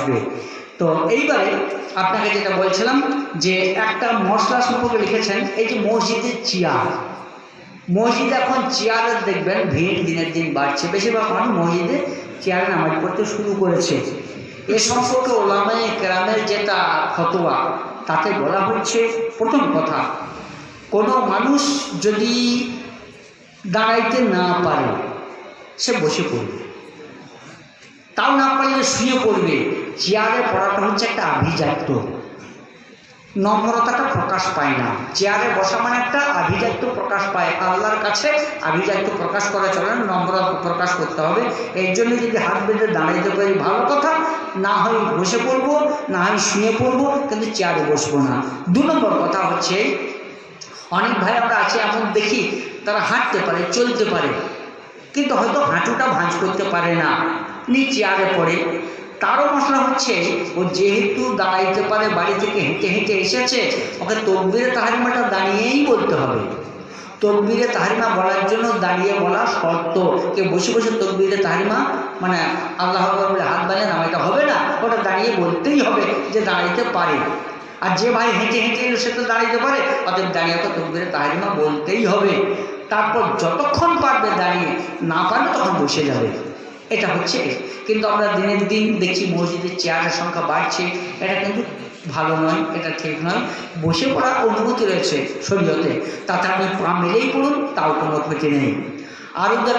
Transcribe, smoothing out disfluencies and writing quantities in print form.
বসবে। তো এইবারে আপনাকে যেটা বলছিলাম যে একটা মশলা সম্পর্কে লিখেছেন, এই যে মসজিদের চেয়ার, মসজিদে এখন চেয়ারের দেখবেন ভিড় দিনের দিন বাড়ছে, বেশিরভাগ মানুষ মসজিদে চেয়ারে নামাজ পড়তে শুরু করেছে। এ সম্পর্কে ওলামায়ে কেরামের যেটা ফতোয়া তাতে বলা হচ্ছে, প্রথম কথা, কোনো মানুষ যদি দাঁড়াইতে না পারে সে বসে পড়বে, তাও না পারলে শুয়ে পড়বে। চেয়ারে পড়াটা হচ্ছে একটা আভিজাত্য, নম্রতাটা প্রকাশ পায় না। চেয়ারে বসা মানে একটা আভিজাত্য প্রকাশ পায়, আল্লাহর কাছে আভিজাত্য প্রকাশ করা চলে না, নম্রতা প্রকাশ করতে হবে। এই জন্য যদি হাত বেঁধে দাঁড়াইতে পারি ভালো কথা, না হয় বসে পড়বো, না হয় শুয়ে পড়বো, কিন্তু চেয়ারে বসবো না। 2 নম্বর কথা হচ্ছে, অনেক ভাই আমরা আছে এমন দেখি তারা হাঁটতে পারে, চলতে পারে, কিন্তু হয়তো হাঁটুটা ভাঁজ করতে পারে না, চেয়ারে পড়ে। তারও মশলা হচ্ছে, ও যেহেতু দাঁড়াইতে পারে, বাড়ি থেকে হেঁটে হেঁটে এসেছে, ওকে তকবীরে তাহরিমাটা দাঁড়িয়েই বলতে হবে। তকবীরে তাহরিমা বলার জন্য দাঁড়িয়ে বলা শর্ত। কেউ বসে বসে তকবীরে তাহরিমা মানে আল্লাহ আকবার বলে হাত বানিয়ে নামাইটা হবে না, ওটা দাঁড়িয়ে বলতেই হবে যে দাঁড়াইতে পারে। আর যে ভাই হেঁটে হেঁটে এলো সে তো দাঁড়াইতে পারে, অতএব দাঁড়িয়ে তো তকবীরে তাহরিমা বলতেই হবে। তারপর যতক্ষণ পারবে দাঁড়িয়ে, না পারবে তখন বসে যাবে। এটা হচ্ছে। কিন্তু আমরা দিনের দিন দেখছি মসজিদের চেয়ারের সংখ্যা বাড়ছে, এটা কিন্তু ভালো নয়, এটা ঠিক নয়। বসে পড়ার অনুমতি রয়েছে শরীয়তে, তাতে আপনি পা মেলেই পড়ুন, তাও কোনো ক্ষতি নেই। আরও একটা